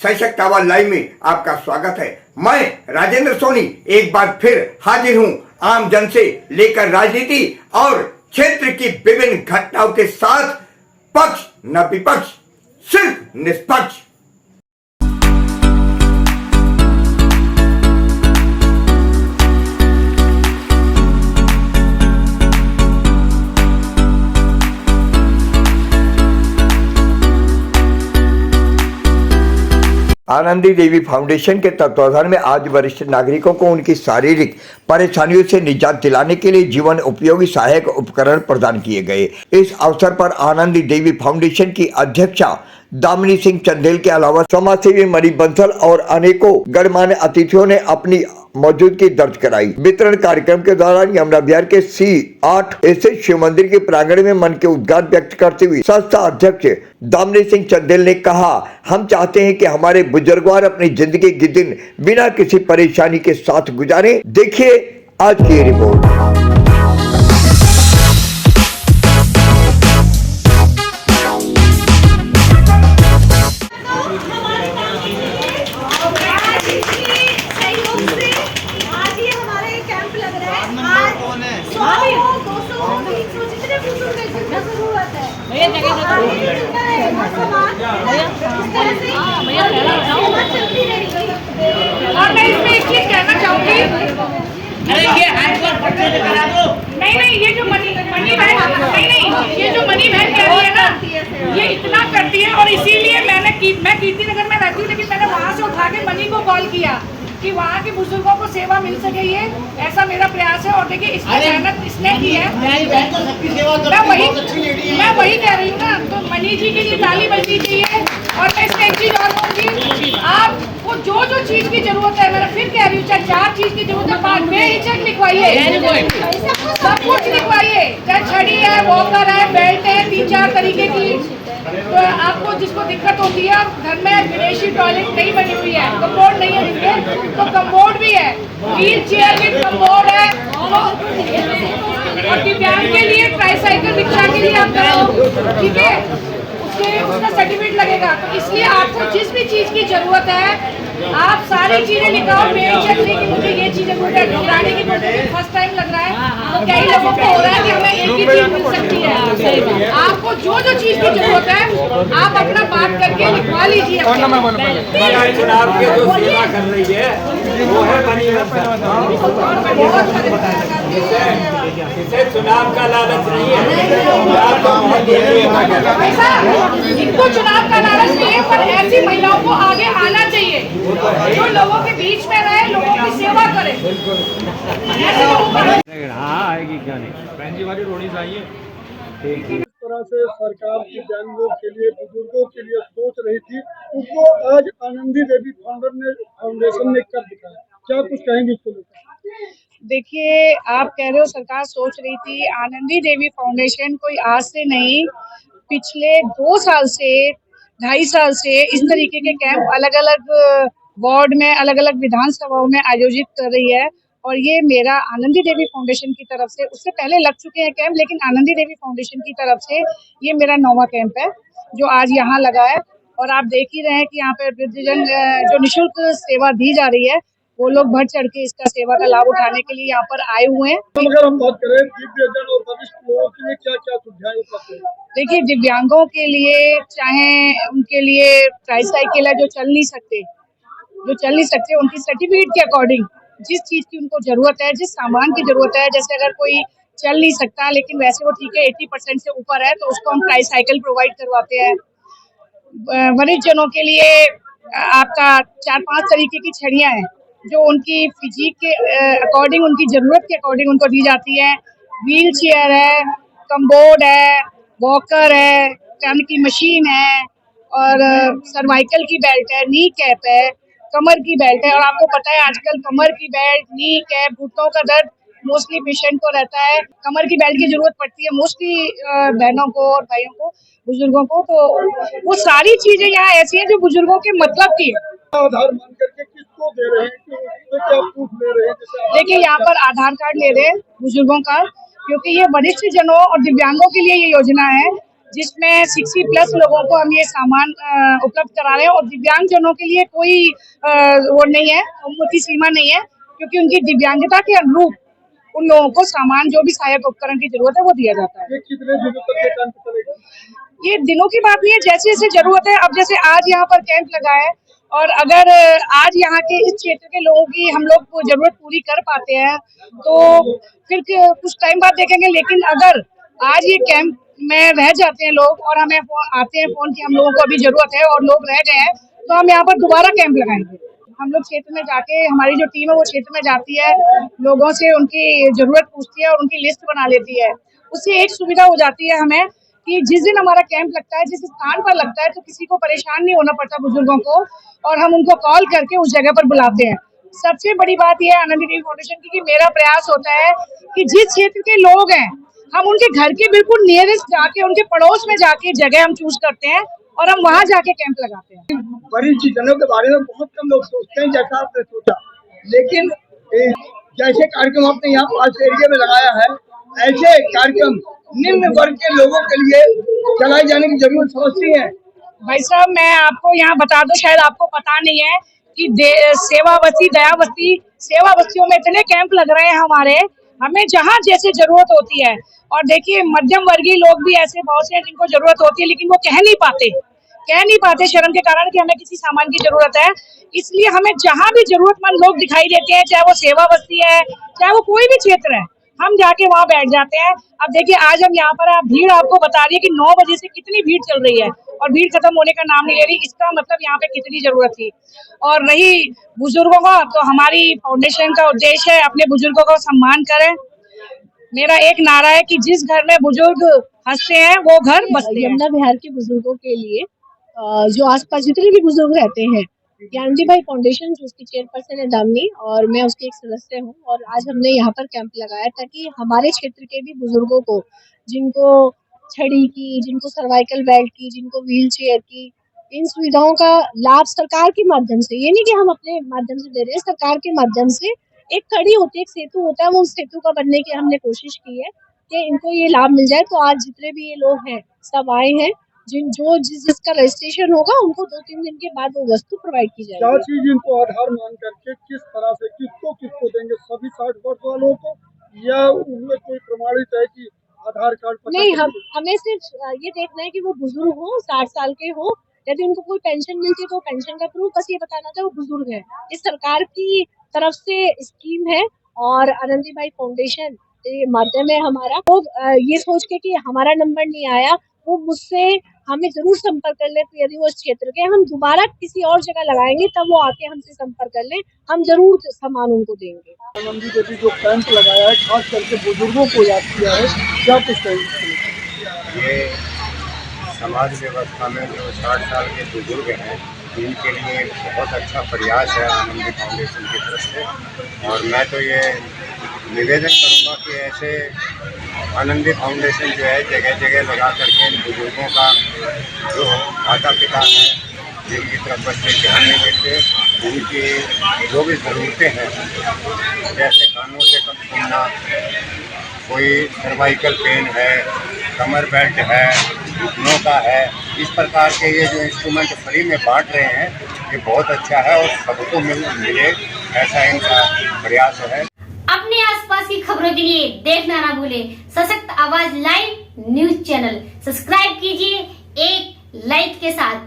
सशक्त आवाज लाइव में आपका स्वागत है। मैं राजेंद्र सोनी एक बार फिर हाजिर हूं आम जन से लेकर राजनीति और क्षेत्र की विभिन्न घटनाओं के साथ। पक्ष न विपक्ष, सिर्फ निष्पक्ष। आनंदी देवी फाउंडेशन के तत्वाधान में आज वरिष्ठ नागरिकों को उनकी शारीरिक परेशानियों से निजात दिलाने के लिए जीवन उपयोगी सहायक उपकरण प्रदान किए गए। इस अवसर पर आनंदी देवी फाउंडेशन की अध्यक्षा दामिनी सिंह चंदेल के अलावा समाजसेवी मणि बंसल और अनेकों गणमान्य अतिथियों ने अपनी मौजूदगी दर्ज कराई। वितरण कार्यक्रम के दौरान यमुना विहार के C8 स्थित शिव मंदिर के प्रांगण में मन के उद्गार व्यक्त करते हुए संस्था अध्यक्ष दामिनी सिंह चंदेल ने कहा, हम चाहते हैं कि हमारे बुजुर्गवार अपनी जिंदगी के दिन बिना किसी परेशानी के साथ गुजारें। देखिए आज की रिपोर्ट। और मैं इसमें एक चीज कहना चाहूंगी, अरे ये नहीं ये जो मनी बहन ये जो मनी बहन कह रही है ना, ये इतना करती है। और इसीलिए मैं कीर्ति नगर में रहती हूँ, लेकिन मैंने वहाँ से उठा के मनी को कॉल किया कि वहाँ के बुजुर्गों को सेवा मिल सके, ये ऐसा मेरा प्रयास है। और देखिए इसमें मेहनत इसने की है। मैं वही कह रही हूँ ना, तो मनी जी के लिए ताली बजनी चाहिए। और मैं इसमें एक चीज और कहूँगी, आपको जो जो चीज की जरूरत है, मैं फिर कह रही हूँ, चाहे 4 चीज की जरूरत है, 5 बेहिचक लिखवाइए, सब कुछ लिखवाइए। चाहे छड़ी है, वॉकर है, बेल्ट है, 3-4 तरीके की। तो आपको जिसको दिक्कत होती है, घर में विदेशी टॉयलेट नहीं बनी हुई है, कम्बोर्ड नहीं है जिनके, तो कम्बोर्ड भी है, व्हील चेयर विद कम्बोर्ड है। और दिव्यांग के लिए ट्राईसाइकिल रिक्शा के लिए आप करो, ठीक है, उसका सर्टिफिकेट लगेगा। तो इसलिए आपको जिस भी चीज की जरूरत है, आप सारी चीजें लिखाओ। बेहिचक नहीं कि मुझे ये चीजें घबराने की फर्स्ट टाइम लग रहा है, तो कई लोगों को हो रहा है कि हमें एक ही चीज मिल सकती है। आपको जो जो चीज की जरूरत है, आप अपना बात करके लिखवा लीजिए। चुनाव की जो सेवा कर रही है वो है इसे चुनाव का लालच नहीं है। इनको चुनाव का लालच नहीं है, पर ऐसी महिलाओं को आगे आना चाहिए जो लोगों के बीच में रहे, लोगों की सेवा करे। हाँ आएगी क्या नहीं, पहली रोनी चाहिए। इस तरह से सरकार की दिव्यांगों के लिए, बुजुर्गों के लिए सोच रही थी, उसको आज आनंदी देवी फाउंडेशन ने कर दिखाया। क्या कुछ कहेंगे इसको लेकर? देखिए, आप कह रहे हो सरकार सोच रही थी, आनंदी देवी फाउंडेशन कोई आज से नहीं, पिछले 2 साल से, 2.5 साल से इस तरीके के कैंप अलग अलग वार्ड में, अलग अलग विधानसभाओं में आयोजित कर रही है। और ये मेरा आनंदी देवी फाउंडेशन की तरफ से, उससे पहले लग चुके हैं कैंप, लेकिन आनंदी देवी फाउंडेशन की तरफ से ये मेरा 9वां कैंप है जो आज यहाँ लगा है। और आप देख ही रहे हैं कि यहाँ पे वृद्धजन जो निःशुल्क सेवा दी जा रही है, वो लोग बढ़ चढ़ के इसका सेवा का लाभ उठाने के लिए यहाँ पर आए हुए हैं। अगर हम बात करें दिव्यांगजन और वरिष्ठ लोगों के लिए क्या क्या सुविधाएं उपलब्ध है? देखिए, दिव्यांगों के लिए, चाहे उनके लिए ट्राईसाइकिल है जो चल नहीं सकते, उनकी सर्टिफिकेट के अकॉर्डिंग जिस चीज की उनको जरूरत है, जिस सामान की जरूरत है, जैसे अगर कोई चल नहीं सकता लेकिन वैसे वो ठीक है, 80% से ऊपर है, तो उसको हम ट्राईसाइकिल प्रोवाइड करवाते हैं। वरिष्ठ जनों के लिए आपका 4-5 तरीके की छड़ियाँ हैं जो उनकी फिजिक के अकॉर्डिंग, उनकी जरूरत के अकॉर्डिंग उनको दी जाती है। व्हील चेयर है, कम्बोर्ड है, वॉकर है, टर्न की मशीन है, और सर्वाइकल की बेल्ट है, नी कैप है, कमर की बेल्ट है। और आपको पता है आजकल कमर की बेल्ट, नी कैप, घुटनों का दर्द मोस्टली पेशेंट को रहता है, कमर की बेल्ट की जरूरत पड़ती है मोस्टली बहनों को और भाइयों को, बुजुर्गों को। तो वो सारी चीजें यहाँ ऐसी हैं जो बुजुर्गों के मतलब की है। आधार मान करके किसको दे रहे हैं, क्या प्रूफ ले रहे हैं? देखिए, यहाँ पर आधार कार्ड ले रहे हैं बुजुर्गों का, क्योंकि ये वरिष्ठ जनों और दिव्यांगों के लिए ये योजना है। जिसमें 60+ लोगों को हम ये सामान उपलब्ध करा रहे हैं। और दिव्यांगजनों के लिए कोई वो नहीं है, उम्र की सीमा नहीं है, क्योंकि उनकी दिव्यांगता के अनुरूप उन लोगों को सामान, जो भी सहायक उपकरण की जरूरत है, वो दिया जाता है। ये कितने दिनों तक ये कैंप चलेगा? ये दिनों की बात नहीं है, जैसे जैसे जरूरत है। अब जैसे आज यहाँ पर कैंप लगा है, और अगर आज यहाँ के इस क्षेत्र के लोगों की हम लोग जरूरत पूरी कर पाते हैं तो फिर कुछ टाइम बाद देखेंगे। लेकिन अगर आज ये कैंप में रह जाते हैं लोग और हमें आते हैं फोन की हम लोगों को अभी जरूरत है और लोग रह गए हैं, तो हम यहाँ पर दोबारा कैंप लगाएंगे। हम लोग क्षेत्र में जाके, हमारी जो टीम है वो क्षेत्र में जाती है, लोगों से उनकी जरूरत पूछती है और उनकी लिस्ट बना लेती है। उससे एक सुविधा हो जाती है हमें कि जिस दिन हमारा कैंप लगता है, जिस स्थान पर लगता है, तो किसी को परेशान नहीं होना पड़ता, बुजुर्गों को, और हम उनको कॉल करके उस जगह पर बुलाते हैं। सबसे बड़ी बात यह है आनंदी देवी फाउंडेशन की कि मेरा प्रयास होता है कि जिस क्षेत्र के लोग हैं, हम उनके घर के बिल्कुल नियरेस्ट जाके, उनके पड़ोस में जाके जगह हम चूज करते हैं और हम वहां जाके कैंप लगाते हैं। वरिष्ठ जनों के बारे में बहुत कम लोग सोचते हैं, जैसा आपने सोचा, लेकिन जैसे कार्यक्रम आपने यहाँ पास एरिया में लगाया है, ऐसे कार्यक्रम निम्न वर्ग के लोगों के लिए चलाए जाने की जरूरत समझती है। भाई साहब, मैं आपको यहाँ बता दूं, शायद आपको पता नहीं है कि सेवावती, दयावती, सेवा बस्तियों में इतने कैंप लग रहे हैं हमारे, हमें जहाँ जैसे जरूरत होती है। और देखिए, मध्यम वर्गीय लोग भी ऐसे बहुत से हैं जिनको जरूरत होती है, लेकिन वो कह नहीं पाते शर्म के कारण कि हमें किसी सामान की जरूरत है। इसलिए हमें जहाँ भी जरूरतमंद लोग दिखाई देते हैं, चाहे वो सेवा बस्ती है, चाहे वो कोई भी क्षेत्र है, हम जाके वहाँ बैठ जाते हैं। अब देखिए, आज हम यहाँ पर, भीड़ आपको बता रही है कि 9 बजे से कितनी भीड़ चल रही है और भीड़ खत्म होने का नाम नहीं ले रही। इसका मतलब यहाँ पे कितनी जरूरत थी। और रही बुजुर्गों का, तो हमारी फाउंडेशन का उद्देश्य है अपने बुजुर्गों का सम्मान करें। मेरा एक नारा है कि जिस घर में बुजुर्ग हंसते हैं वो घर बसते हैं। यमुना बिहार के बुजुर्गों के लिए जो आसपास जितने भी बुजुर्ग रहते हैं, आनंदी भाई फाउंडेशन जो उसकी चेयरपर्सन है दामिनी, और मैं उसकी एक सदस्य हूँ, और आज हमने यहाँ पर कैंप लगाया ताकि हमारे क्षेत्र के भी बुजुर्गों को, जिनको छड़ी की, जिनको सर्वाइकल बेल्ट की, जिनको व्हील चेयर की, इन सुविधाओं का लाभ सरकार के माध्यम से, ये नहीं कि हम अपने माध्यम से दे रहे हैं, सरकार के माध्यम से एक कड़ी होती है, एक सेतु होता है, वो उस सेतु का बनने की हमने कोशिश की है कि इनको ये लाभ मिल जाए। तो आज जितने भी ये लोग हैं सब आए हैं, जिसका रजिस्ट्रेशन होगा उनको 2-3 दिन के बाद वो वस्तु प्रोवाइड की क्या जाएगी। चीज इनको आधार मान करके किस तरह से किसको देंगे? सभी 60 वर्ष वालों को, या उनमें कोई प्रमाणित है कि आधार कार्ड? नहीं, हमें सिर्फ ये देखना है कि वो बुजुर्ग हो, 60 साल के हो। यदि उनको कोई पेंशन मिलती है तो पेंशन का प्रूफ, बस ये बताना था वो बुजुर्ग है। इस सरकार की तरफ से स्कीम है और आनंदी भाई फाउंडेशन ये माध्यम है हमारा। लोग ये सोच के कि हमारा नंबर नहीं आया, वो मुझसे हमें जरूर संपर्क कर ले। तो यदि वो इस क्षेत्र के, हम दोबारा किसी और जगह लगाएंगे तब वो आके हमसे संपर्क कर ले, हम जरूर सामान उनको देंगे। आनंदी देवी जो कैंप लगाया है, खास करके बुजुर्गों को याद किया है, क्या कुछ कहेंगे? ये समाज व्यवस्था में जो 60 साल के बुजुर्ग हैं, उनके लिए बहुत अच्छा प्रयास है आनंदी फाउंडेशन की तरफ से। और मैं तो ये निवेदन करूँगा कि ऐसे आनंदी फाउंडेशन जो है जगह जगह लगा करके इन बुजुर्गों का, जो माता पिता हैं जिनकी तरफ बच्चे ध्यान नहीं देते, उनकी जो भी ज़रूरतें हैं, जैसे कानों से कम सुनना, कोई सर्वाइकल पेन है, कमर बेल्ट है, घुटनों का है, इस प्रकार के ये जो इंस्ट्रूमेंट फ्री में बांट रहे हैं, ये बहुत अच्छा है और सबको मिले, ऐसा इनका प्रयास है। अपने आसपास की खबरों के लिए देखना ना भूलें सशक्त आवाज लाइव न्यूज चैनल। सब्सक्राइब कीजिए एक लाइक के साथ।